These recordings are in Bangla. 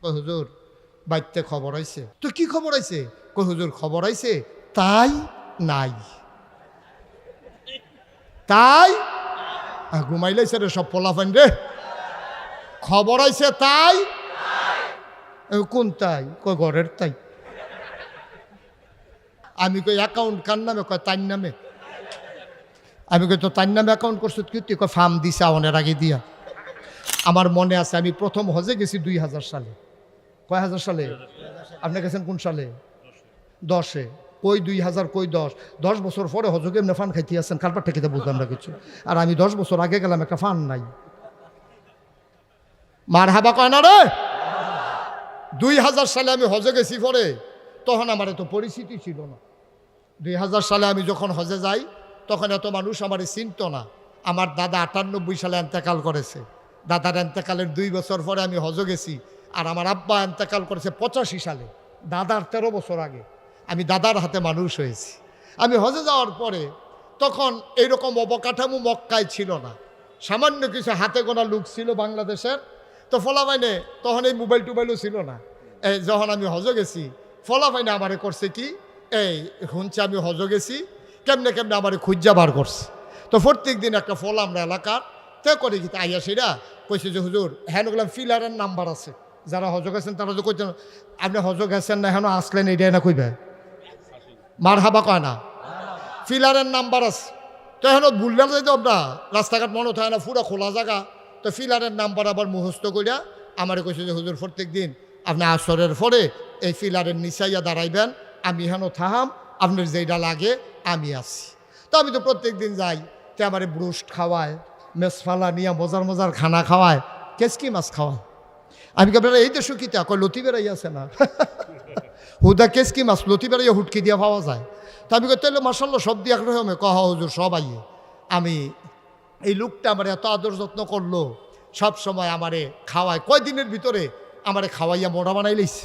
কই হুজুর বাইতে খবর আইছে। তো কি খবর আইছে? কই হুজুর খবর আইছে তাই নাই। তাই ঘুমাইলাইছে রে সব পোলাফান রে। খবর আইছে তাই কোন তাই? কই ঘরের তাই। আমি কই অ্যাকাউন্ট কার নামে? কয় তার নামে। আমি কই তো তার নামে অ্যাকাউন্ট করছো কি? তুই কয় ফার্ম দিছে অনের আগে দিয়া। আমার মনে আছে আমি প্রথম হজে গেছি 2000 সালে। কয় হাজার সালে? আপনি গেছেন কোন সালে? 10-এ। কই 2000 কই 10 বছর পরে হজকে এমনি ফান খাইতে আসছেন, কারবার ঠেকিতে বুঝলাম না কিছু। আর আমি 10 বছর আগে গেলাম, একটা ফান নাই। মার হাবা কয় না রে। 2000 সালে আমি হজে গেছি পরে, তখন আমার এত পরিস্থিতি ছিল না। 2000 সালে আমি যখন হজে যাই তখন এত মানুষ আমার চিনত না। আমার দাদা 98 সালে এন্তেকাল করেছে। দাদার এন্তেকালের 2 বছর পরে আমি হজে গেছি। আর আমার আব্বা এন্তেকাল করেছে 85 সালে, দাদার 13 বছর আগে। আমি দাদার হাতে মানুষ হয়েছি। আমি হজে যাওয়ার পরে তখন এইরকম অবকাঠামো মক্কায় ছিল না। সামান্য কিছু হাতে গোনা লোক ছিল বাংলাদেশের। তো ফলাফাইনে তখন এই মোবাইল টোবাইলও ছিল না। এই যখন আমি হজে গেছি ফলাফাইনে আমারে করছে কি, এই শুনছে আমি হজে গেছি, কেমনে কেমনে আমারে খুঁজা বার করছে। তো প্রত্যেক দিন একটা ফল আমরা এলাকার তে করে কি আইয়া সেরা কইছে যে হুজুর হ্যাঁ ওগুলাম ফিলারের নাম্বার আছে, যারা হজ গেছেন তারা যে কইতেন আপনি হজ গেছেন না এখন আসলেন এইটাই না কইবে। মার হাবা কয় না। ফিলারের নাম্বার আছে। তো এখন ভুললে যাইতো আমরা রাস্তাঘাট মনে হয় না, পুরো খোলা জায়গা। তো ফিলারের নাম্বার আবার মুখস্থ করিয়া আমারে কইছে যে হুজুর প্রত্যেক দিন আপনি আসরের পরে এই ফিলারের নিচাইয়া দাঁড়াইবেন, আমি হেন থাহাম, আপনার যেইটা লাগে আমি আছি। তো আমি তো প্রত্যেক দিন যাই, তে আমারে ব্রুস্ট খাওয়ায়, মেসফালা নিয়ে মজার মজার খানা খাওয়ায়, কেসকি মাছ খাওয়ায়। আমি কি আপনারা এই দেশে কিতা কয় লতি বেড়াই আছে না হুদা কেসকি মাছ লতি বেড়াইয়া হুটকি দিয়া পাওয়া যায়। তা আমি কই তাহলে মাসাল্লাহ সব দিয়া রকমে কহ হুজুর সব আইয়ে। আমি এই লোকটা আমার এত আদর যত্ন করলো, সব সময় আমারে খাওয়ায়। কয়দিনের ভিতরে আমারে খাওয়াইয়া মোড়া বানাই লইছে।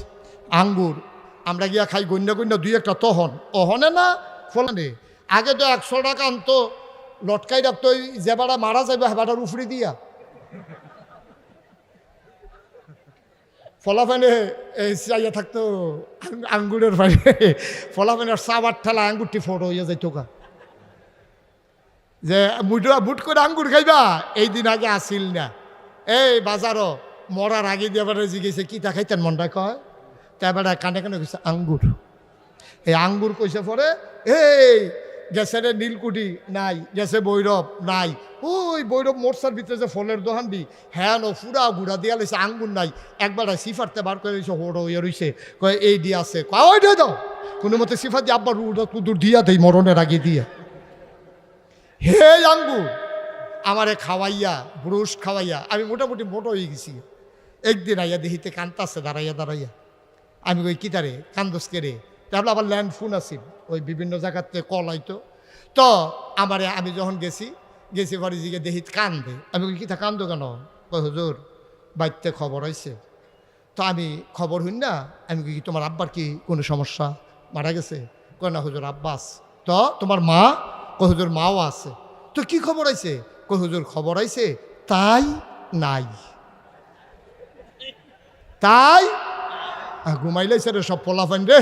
আঙ্গুর আমরা গিয়া খাই গণ্য গণ্য 2-1টা তহন অহনে না ফলানে। আগে তো 100 টাকা আনতো লটকাই রাখতো, যে বাড়া মারা যাবে হেবাটার উফরি দিয়া। ফলাফানে এই চাইয়া থাকতো আঙ্গুরের বাইরে, ফলাফানের সাবার ঠেলা আঙ্গুরটি ফোটো হইয়া যাইতো কা, যে বুট করে আঙ্গুর খাইবা। এই দিন আগে আসিল না। এই বাজারও মরার আগে দিয়ে এবারে জিগেছে কি তা খাইতেন মনটা কয়, তা এবারে কানে কানে কইছে আঙ্গুর। এই আঙ্গুর কইছে পরে এই গেছে রে নীলকুঠি নাই, গেছে ভৈরব নাই। ওই ভৈরব মোটসার ভিতরে যে ফলের দোকান দি হ্যাঁ নো ফুরা গুড়া দিয়া লইছে, আঙ্গুর নাই। একবার সিফারতে বার করে রয়েছে, হোড়ো ইয়ে রইছে, কয় এই দিয়ে আছে, কয় ওই দিয়ে দাও। কোনো মতে সিফার দিয়ে আব্বার কুদুর দিয়া দেই মরণের আগে দিয়া। হে আঙ্গুর আমারে খাওয়াইয়া ব্রুশ খাওয়াইয়া আমি মোটামুটি মোটো হয়ে গেছি। একদিন আইয়া দেখিতে কান্তাছে দাঁড়াইয়া দাঁড়াইয়া। আমি কই কি তারে কান্দস কে রে? তাহলে আবার ল্যান্ড ফোন আসিল, ওই বিভিন্ন জায়গাতে কল আইতো। তো আমারে আমি যখন গেছি পরে জিগে দেহি কান্দে। আমি কই কি তা কান্দো কেন? কই হুজুর বাইতে খবর আইছে। তো আমি খবর হইন না, আমি কি তোমার আব্বার কি কোনো সমস্যা, মারা গেছে? কয় না হুজুর আব্বাস। তো তোমার মা? কই হুজুর মাও আছে। তো কি খবর আইছে? কই হুজুর খবর আইছে তাই নাই। তাই ঘুমাইলাইছে রে সব পোলাফান রে।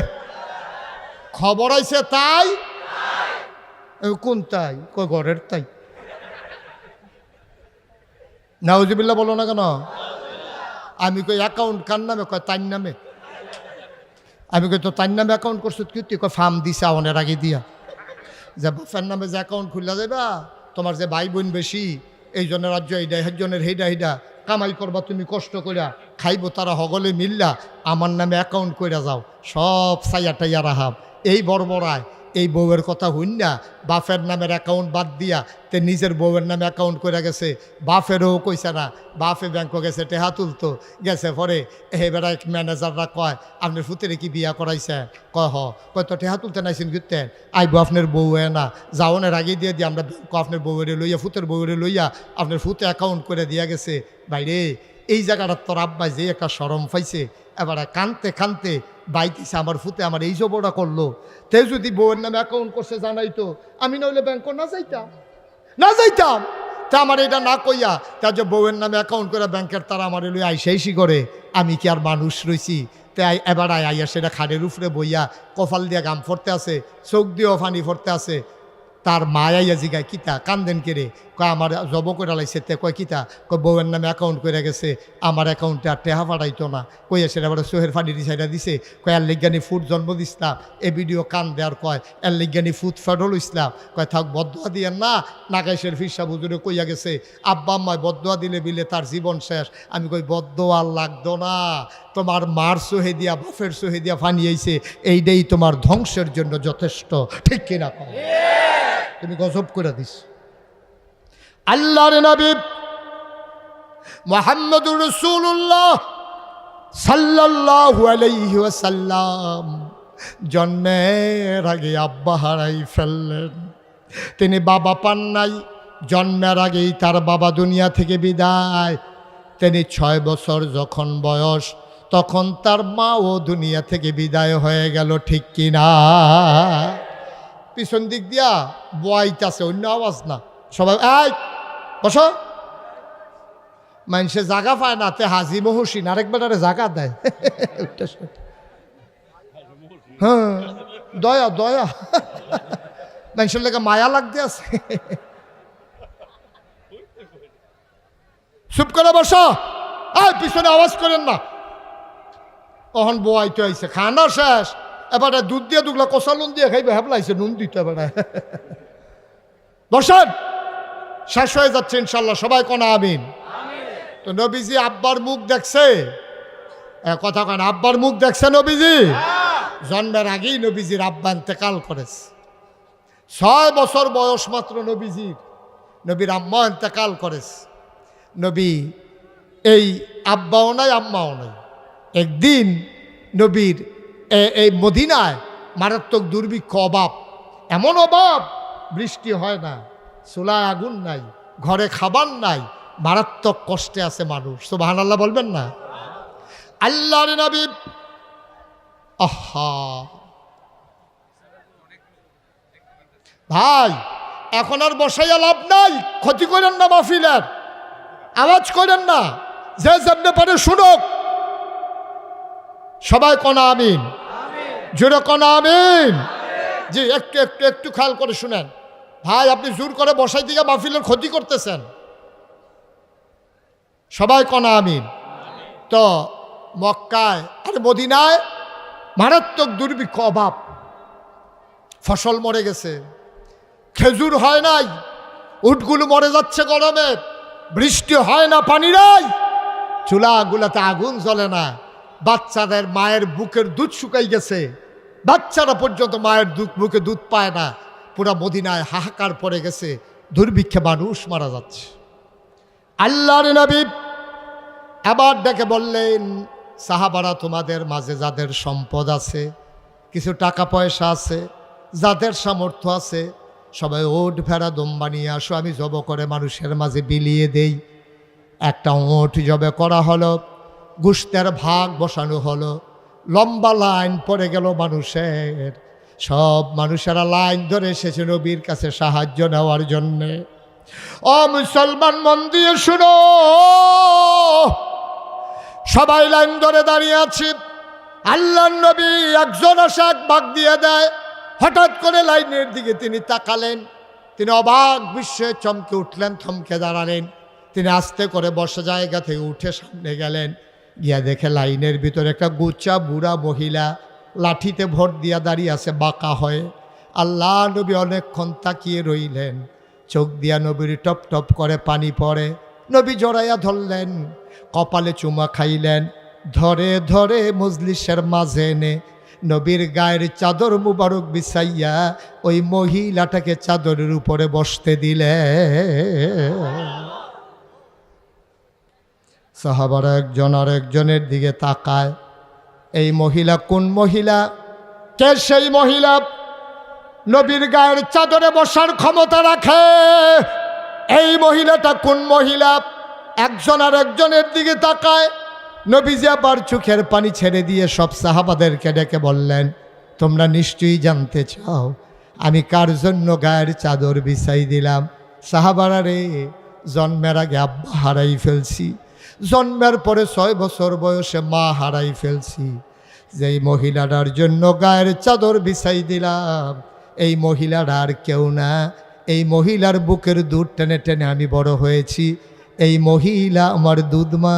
খবর আইছে তাই কোন তাই? কই ঘরের তাই। নাউজুবিল্লাহ বলো না কেন? আমি কই অ্যাকাউন্ট কার নামে? কয় তার নামে। আমি কই তো তার নামে অ্যাকাউন্ট করছো কি? তুই কয় ফার্ম দিছে অনের আগে দিয়া। যে বাপের নামে যে অ্যাকাউন্ট খুললা যাবা, তোমার যে ভাই বোন বেশি এই জনের রাজ্য এইটা, একজনের হেইডা কামাই করবা তুমি কষ্ট কইরা, খাইবো তারা হগলে মিল্লা, আমার নামে অ্যাকাউন্ট কইরা যাও, সব সাইয়া টাইয়া রাহাব। এই বড়বড়ায় এই বউয়ের কথা হইন না, বাপের নামের অ্যাকাউন্ট বাদ দিয়া তে নিজের বউয়ের নামে অ্যাকাউন্ট করে গেছে। বাপেরও কইছে না, বাপে ব্যাংকে গেছে টেহা তুলতো, গেছে পরে এবারে ম্যানেজাররা কয় আপনার ফুতেরে কি বিয়া করাইছে? কয় কয় তো টেহা তুলতে নাইছেন ঘুরতেন, আইবো আপনার বউ না যাওনের আগে দিয়ে দিয়ে আমরা আপনার বউয়েরে লইয়া ফুতের বউয়েরে লইয়া আপনার ফুতে অ্যাকাউন্ট করে দিয়া গেছে। বাইরে এই জায়গাটা তোর আব্বাই যে একটা শরম পাইছে, এবারে কানতে কানতে বাইতেছে আমার ফুতে আমার এই জবটা করলো। তে যদি বউয়ের নামে অ্যাকাউন্ট করছে জানাইতো, আমি নইলে ব্যাংক না যাইতাম। তা আমার এটা না কইয়া তা যে বউয়ের নামে অ্যাকাউন্ট করে ব্যাংকের তারা আমার লই আইসাইসি করে আমি কি আর মানুষ রইছি? তাই এবার আইয়া সেটা খাড়ের উপরে বইয়া কপাল দিয়া গাম ফরতে আছে, চোখ দিয়েও ফানি ফরতে আছে। তার মায়াইয়া জিগায় কিতা কান্দেন কেড়ে? কয় আমার জব করে লাইছে। তে কয় কিতা? কয় বউয়ের নামে অ্যাকাউন্ট করে গেছে, আমার অ্যাকাউন্টে আর টেহা পাঠাইতো না। কইয়া সেটা আবার সোহের ফানির সাইডা দিছে। কয় এর লিজ্ঞানী ফুট জন্ম দিসলাম, এ ভিডিও কান দেওয়ার কয় এর লিজ্ঞানী ফুট ফেডল ইসলাম। কয় থাক বদোয়া দিয়েন না, নাগাইশের ফিরসা বুজুরে কইয়া গেছে আব্বা আম্মায় বদোয়া দিলে বিলে তার জীবন শেষ। আমি কই বদোয়া লাগতো না, তোমার মার সোহে দিয়া বাফের সোহে দিয়া ফানিয়েছে, এইটাই তোমার ধ্বংসের জন্য যথেষ্ট। ঠিক কিনা? তুমি গজব করে দিস। আল্লাহর নবী মুহাম্মদুর রাসূলুল্লাহ সাল্লাল্লাহু আলাইহি ওয়াসাল্লাম জন্মের আগে আব্বা হারাই ফেললেন। তিনি বাবা পান নাই, জন্মের আগেই তার বাবা দুনিয়া থেকে বিদায়। তিনি 6 বছর যখন বয়স তখন তার মাও দুনিয়া থেকে বিদায় হয়ে গেল। ঠিক কিনা? পিছন দিক দিয়া বয়াইতেছে, অন্য আওয়াজ না। সবাই এই বসো। মানুষে জাগা পায় না, তে হাজি মহসিন আরেকবারে জাগা দেয়। হ্যাঁ, দয়া দয়া, মানুষের লেগে মায়া লাগতে আছে। চুপ করে বসো, এই পিছনে আওয়াজ করেন না। তখন বয়াইতে আইছে, খানা শেষ, এবারে দুধ দিয়ে দুগলা কষা নুন দিয়ে খাইবে, হেবলাইছে নুন দিতে এবারে। বসেন, শেষ হয়ে যাচ্ছে ইনশাল্লাহ, সবাই কোনা আমিন। তো নবীজি আব্বার মুখ দেখছে, কথা কেন, আব্বার মুখ দেখছে নবীজি? জন্মের আগেই নবীজির আব্বা ইন্তেকাল করেছে। 6 বছর বয়স মাত্র নবীজির, নবীর আম্মা ইন্তেকাল করেছে। নবী এই আব্বাও নাই আম্মাও নাই। একদিন নবীর এই মদিনায় মারাত্মক দুর্ভিক্ষ, অভাব, এমন অভাব বৃষ্টি হয় না, চুলায় আগুন নাই, ঘরে খাবার নাই, মারাত্মক কষ্টে আছে মানুষ। সুবহানাল্লাহ বলবেন না? আল্লাহর নবী আহা ভাই, এখন আর বসাইয়া লাভ নাই, ক্ষতি করেন না মাহফিলের, আওয়াজ করেন না, যে যেমনে পারে শুনুক। সবাই কোনা আমিন, জোরে কোনা আমিন। জি, একটু একটু একটু খেয়াল করে শুনেন ভাই, আপনি জোর করে বসাই দিকে মাহফিলের ক্ষতি করতেছেন। সবাই কোনা আমিন। তো মক্কায় আর মদিনায় মারাত্মক দুর্ভিক্ষ, অভাব, ফসল মরে গেছে, খেজুর হয় নাই, উটগুলো মরে যাচ্ছে গরমে, বৃষ্টি হয় না, পানি নাই, চুলাগুলাতে আগুন জ্বলে না, বাচ্চাদের মায়ের বুকের দুধ শুকাই গেছে, বাচ্চারা পর্যন্ত মায়ের বুকে দুধ পায় না। পুরা মদিনায় হাহাকার পড়ে গেছে, দুর্ভিক্ষে মানুষ মারা যাচ্ছে। আল্লাহর নবী আবার ডেকে বললেন, সাহাবারা, তোমাদের মাঝে যাদের সম্পদ আছে, কিছু টাকা পয়সা আছে, যাদের সামর্থ্য আছে, সবাই ওট ভেড়া দম্বা নিয়ে আসো, আমি জব করে মানুষের মাঝে বিলিয়ে দেই। একটা ওট জবে করা হলো, গোশতের ভাগ বসানো হলো, লম্বা লাইন পড়ে গেল মানুষের। সব মানুষেরা লাইন ধরে এসেছে নবীর কাছে সাহায্য নেওয়ার জন্যে। ও মুসলমান, মন দিয়ে শুনো, সবাই লাইন ধরে দাঁড়িয়ে আছে। আল্লাহর নবী একজন আসে, এক ভাগ দিয়ে দেয়। হঠাৎ করে লাইনের দিকে তিনি তাকালেন, তিনি অবাক বিস্ময়ে চমকে উঠলেন, থমকে দাঁড়ালেন। তিনি আস্তে করে বসা জায়গা থেকে উঠে সামনে গেলেন, গিয়া দেখে লাইনের ভিতরে একটা গুচ্চা বুড়া মহিলা লাঠিতে ভোট দিয়া দাঁড়িয়ে আছে বাঁকা হয়ে। আল্লাহ নবী অনেকক্ষণ তাকিয়ে রইলেন, চোখ দিয়া নবীর টপ টপ করে পানি পড়ে। নবী জড়াইয়া ধরলেন, কপালে চুমা খাইলেন, ধরে ধরে মজলিসের মাঝে এনে নবীর গায়ের চাদর মুবারক বিছাইয়া ওই মহিলাটাকে চাদরের উপরে বসতে দিলে। সাহাবারা একজন আর একজনের দিকে তাকায়, এই মহিলা কোন মহিলা? কে সেই মহিলা নবীর গায়ের চাদরে বসার ক্ষমতা রাখে? এই মহিলাটা কোন মহিলা? একজন আর একজনের দিকে তাকায়। নবীজি আবার চোখের পানি ছেড়ে দিয়ে সব সাহাবাদেরকে ডেকে বললেন, তোমরা নিশ্চয়ই জানতে চাও আমি কার জন্য গায়ের চাদর বিছাই দিলাম? সাহাবারা রে, জন্মের আগে আব্বা হারাই ফেলছি, জন্মের পরে 6 বছর বয়সে মা হারাই ফেলছি। যেই মহিলাটার জন্য গায়ের চাদর বিছাই দিলাম, এই মহিলাটা আর কেউ না, এই মহিলার বুকের দুধ টেনে টেনে আমি বড় হয়েছি। এই মহিলা আমার দুধমা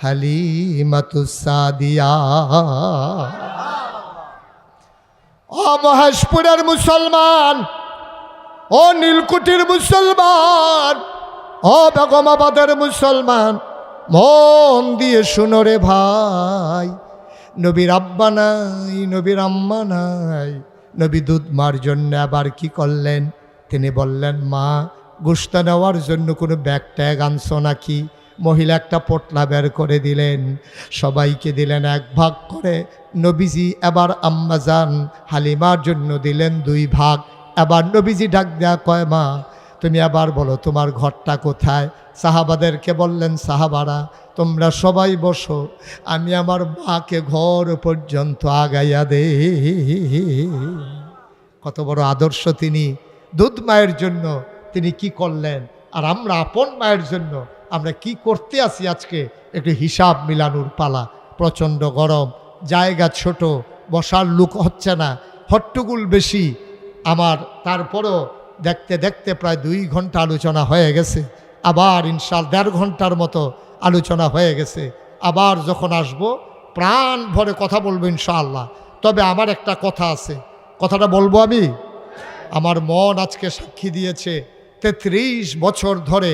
হালিমাতুস সাদিয়া। ও মহেশপুরের মুসলমান, ও নীলকুঠির মুসলমান, ও বেগমাবাদের মুসলমান, মন দিয়ে শুনো রে ভাই, নবীর আব্বা নাই, নবীর আম্মা নাই, নবী দুধ মার জন্য আবার কি করলেন? তিনি বললেন, মা গোশত নেওয়ার জন্য কোনো ব্যাগ ট্যাগ আনছো নাকি? মহিলা একটা পোটলা বের করে দিলেন, সবাইকে দিলেন 1 ভাগ করে। নবীজি এবার আম্মাজান হালিমার জন্য দিলেন 2 ভাগ। এবার নবীজি ডাক দেয়া কয়, মা তুমি আবার বলো তোমার ঘরটা কোথায়? সাহাবাদেরকে বললেন, সাহাবারা তোমরা সবাই বসো, আমি আমার মাকে ঘর পর্যন্ত আগাইয়া দে। কত বড় আদর্শ তিনি! দুধ মায়ের জন্য তিনি কি করলেন, আর আমরা আপন মায়ের জন্য আমরা কি করতে আসি আজকে একটু হিসাব মিলানোর পালা। প্রচণ্ড গরম, জায়গা ছোট, বসার লোক হচ্ছে না, হট্টগোল বেশি আমার। তারপরও দেখতে দেখতে প্রায় 2 ঘন্টা আলোচনা হয়ে গেছে। আবার ইনশাল 1.5 ঘন্টার মতো আলোচনা হয়ে গেছে। আবার যখন আসব প্রাণ ভরে কথা বলবো ইনশাআল্লাহ। তবে আমার একটা কথা আছে, কথাটা বলবো আমি। আমার মন আজকে সাক্ষী দিয়েছে, 33 বছর ধরে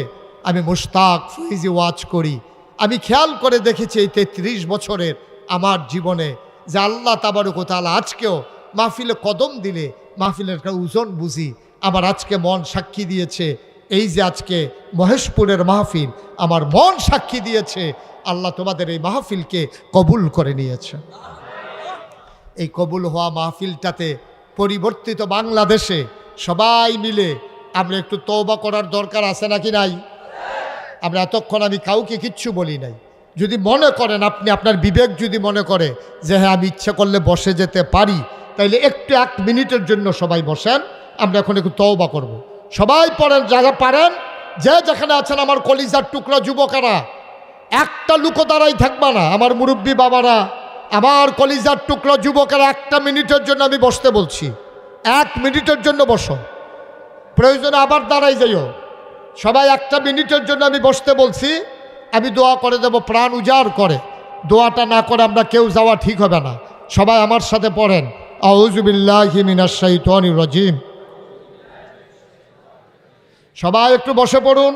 আমি মুশতাক ফৈজি ওয়াজ করি। আমি খেয়াল করে দেখেছি এই 33 বছরের আমার জীবনে যে আল্লাহ তাবারক ওয়া তাআলা আজকেও মাহফিলে কদম দিলে মাহফিলের একটা ওজন বুঝি। আমার আজকে মন সাক্ষী দিয়েছে, এই যে আজকে মহেশপুরের মাহফিল, আমার মন সাক্ষী দিয়েছে আল্লাহ তোমাদের এই মাহফিলকে কবুল করে নিয়েছে। এই কবুল হওয়া মাহফিলটাতে পরিবর্তিত বাংলাদেশে সবাই মিলে আমরা একটু তওবা করার দরকার আছে নাকি নাই? আমরা এতক্ষণ আমি কাউকে কিচ্ছু বলি নাই। যদি মনে করেন আপনি, আপনার বিবেক যদি মনে করে যে হ্যাঁ আমি ইচ্ছা করলে বসে যেতে পারি, তাইলে একটু 1 মিনিটের জন্য সবাই বসেন, আমরা এখন একটু তওবা করব। সবাই পড়েন, যারা পারেন, যে যেখানে আছেন আমার কলিজার টুকরা যুবকেরা, একটা লুকো দাঁড়াই থাকবা না। আমার মুরব্বী বাবারা, আমার কলিজার টুকরা যুবকেরা, 1 মিনিটের জন্য আমি বসতে বলছি। 1 মিনিটের জন্য বসো, প্রয়োজনে আবার দাঁড়াই যাইও। সবাই 1 মিনিটের জন্য আমি বসতে বলছি। আমি দোয়া করে দেব প্রাণ উজাড় করে। দোয়াটা না করে আমরা কেউ যাওয়া ঠিক হবে না। সবাই আমার সাথে পড়েন, আউযু বিল্লাহি মিনাশ শাইতানির রাজিম। সবাই একটু বসে পড়ুন,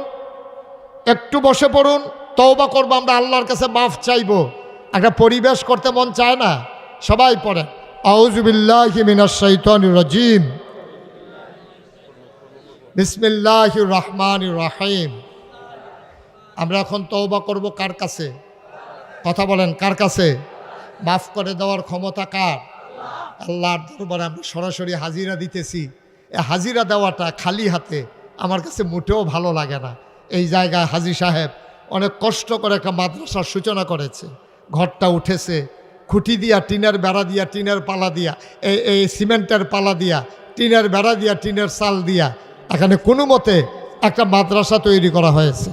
একটু বসে পড়ুন। তওবা করবো আমরা, আল্লাহর কাছে মাফ চাইবো। একটা পরিবেশ করতে মন চায় না? সবাই পড়েন, আউযু বিল্লাহি মিনাশ শাইতানির রাজিম, বিসমিল্লাহির রহমানির রহিম। আমরা এখন তওবা করব কার কাছে? কথা বলেন, কার কাছে? মাফ করে দেওয়ার ক্ষমতা কার? আল্লাহর দরবারে আমরা সরাসরি হাজিরা দিতেছি। এই হাজিরা দেওয়াটা খালি হাতে আমার কাছে মোটেও ভালো লাগে না। এই জায়গায় হাজী সাহেব অনেক কষ্ট করে একটা মাদ্রাসার সূচনা করেছে। ঘরটা উঠেছে, খুঁটি দিয়া, টিনের বেড়া দিয়া, টিনের পালা দিয়া, এই সিমেন্টের পালা দিয়া, টিনের বেড়া দিয়া, টিনের চাল দিয়া এখানে কোনো মতে একটা মাদ্রাসা তৈরি করা হয়েছে।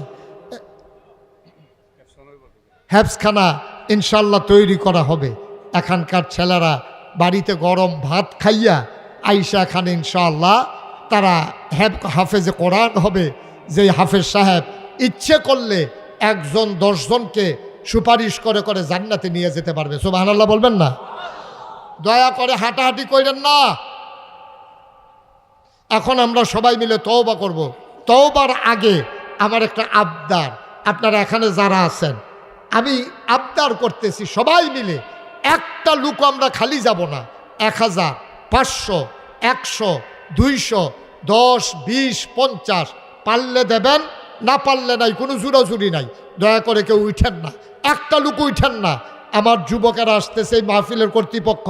হেফজখানা ইনশাল্লাহ তৈরি করা হবে। এখানকার ছেলেরা বাড়িতে গরম ভাত খাইয়া আইসা এখানে ইনশাআল্লাহ তারা হাফেজে কোরআন হবে। যেই হাফেজ সাহেব ইচ্ছে করলে 1 জন 10 জনকে সুপারিশ করে করে জান্নাতে নিয়ে যেতে পারবে। সুবহানাল্লাহ বলবেন না? দয়া করে হাঁটাহাঁটি করেন না। এখন আমরা সবাই মিলে তওবা করব। তওবার আগে আমার একটা আবদার, আপনারা এখানে যারা আছেন, আমি আবদার করতেছি সবাই মিলে, একটা লোক আমরা খালি যাব না। 1000, 500, 100, 200, 10, 20, 50 পারলে দেবেন, না পারলে নাই, কোনো জোরাজুরি নাই। দয়া করে কেউ উঠেন না, একটা লোক উঠেন না। আমার যুবকেরা আসতেছে, এই মাহফিলের কর্তৃপক্ষ,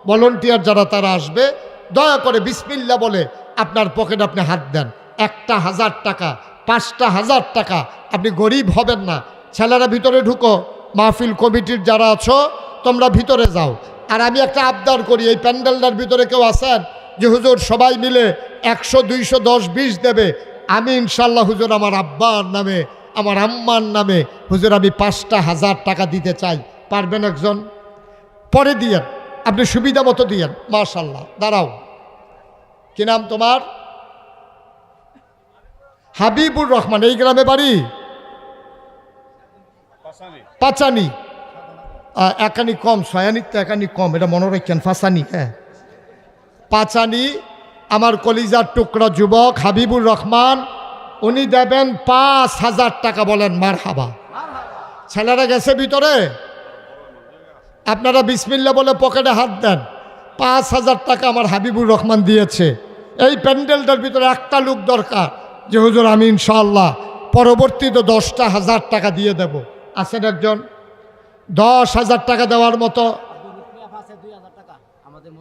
ভলান্টিয়ার যারা তারা আসবে, দয়া করে বিসমিল্লাহ বলে আপনার পকেটে আপনি হাত দেন। 1000 টাকা, 5000 টাকা, আপনি গরিব হবেন না। ছেলেরা ভিতরে ঢুকো, মাহফিল কমিটির যারা আছো তোমরা ভিতরে যাও। আর আমি একটা আবদার করি, এই প্যান্ডেলটার ভিতরে কেউ আছেন যে হুজুর সবাই মিলে 100, 200, 10, 20 দেবে, আমি ইনশাল্লাহ হুজুর আমার আব্বার নামে আমার আম্মার নামে হুজুর আমি 5,000 টাকা দিতে চাই, পারবেন একজন? পরে দিয়েন, আপনি সুবিধা মতো দিয়েন। মাশাল্লাহ, দাঁড়াও, কি নাম তোমার? হাবিবুর রহমান। এই গ্রামে বাড়ি? পাচানি। একানি কম, ছয়ানির তো একানি কম, এটা মনে রাখেন, ফাঁসানি। হ্যাঁ, পাচানি। আমার কলিজার টুকরা যুবক হাবিবুর রহমান, উনি দেবেন 5,000 টাকা। বলেন মারহাবা। ছেলেরা গেছে ভিতরে, আপনারা বিসমিল্লাহ বলে পকেটে হাত দেন। 5,000 টাকা আমার হাবিবুর রহমান দিয়েছে। এই প্যান্ডেলটার ভিতরে একটা লোক দরকার যে হুজুর আমি ইনশাআল্লাহ পরবর্তীতে 10,000 টাকা দিয়ে দেব। আছেন একজন? 10,000 টাকা দেওয়ার মতো